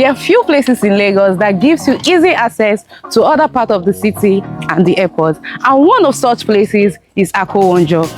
There are few places in Lagos that gives you easy access to other parts of the city and the airport. And one of such places is Akowonjo.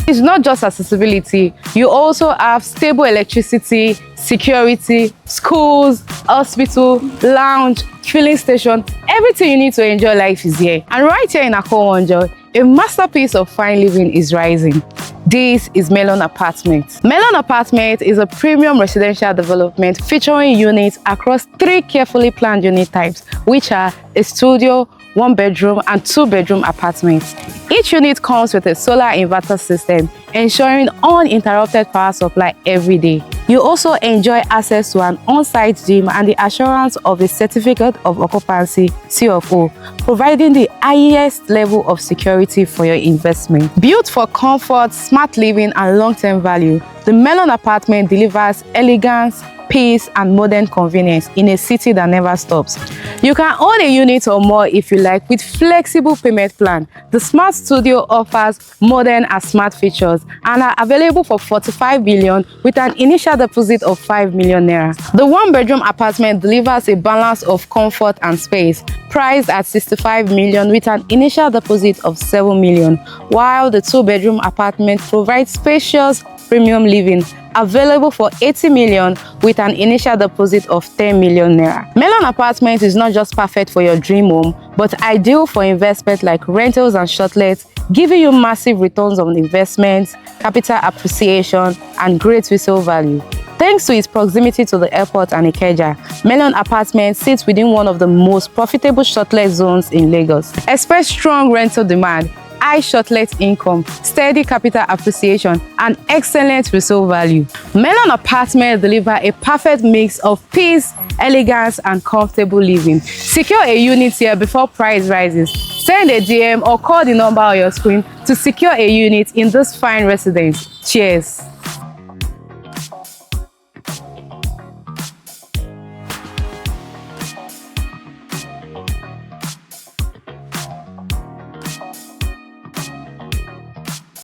It's not just accessibility, you also have stable electricity, security, schools, hospital, lounge, filling station. Everything you need to enjoy life is here. And right here in Akowonjo, a masterpiece of fine living is rising. This is Melon Apartments. Melon Apartments is a premium residential development featuring units across 3 carefully planned unit types, which are a studio, 1-bedroom and 2-bedroom apartments. Each unit comes with a solar inverter system, ensuring uninterrupted power supply every day. You also enjoy access to an on-site gym and the assurance of a certificate of occupancy (COO), providing the highest level of security for your investment. Built for comfort, smart living and long-term value, the Melon Apartment delivers elegance, peace and modern convenience in a city that never stops. You can own a unit or more if you like with flexible payment plan. The Smart Studio offers modern and smart features and are available for 45 billion with an initial deposit of 5 million naira. The 1-bedroom apartment delivers a balance of comfort and space, priced at 65 million with an initial deposit of 7 million, while the 2-bedroom apartment provides spacious premium living, available for 80 million with an initial deposit of 10 million naira. Melon Apartments is not just perfect for your dream home, but ideal for investment like rentals and shortlets, giving you massive returns on investments, capital appreciation, and great resale value. Thanks to its proximity to the airport and Ikeja, Melon Apartments sits within one of the most profitable shortlet zones in Lagos. Expect strong rental demand, high shortlet income, steady capital appreciation, and excellent resale value. Melon Apartments deliver a perfect mix of peace, elegance, and comfortable living. Secure a unit here before price rises. Send a DM or call the number on your screen to secure a unit in this fine residence. Cheers!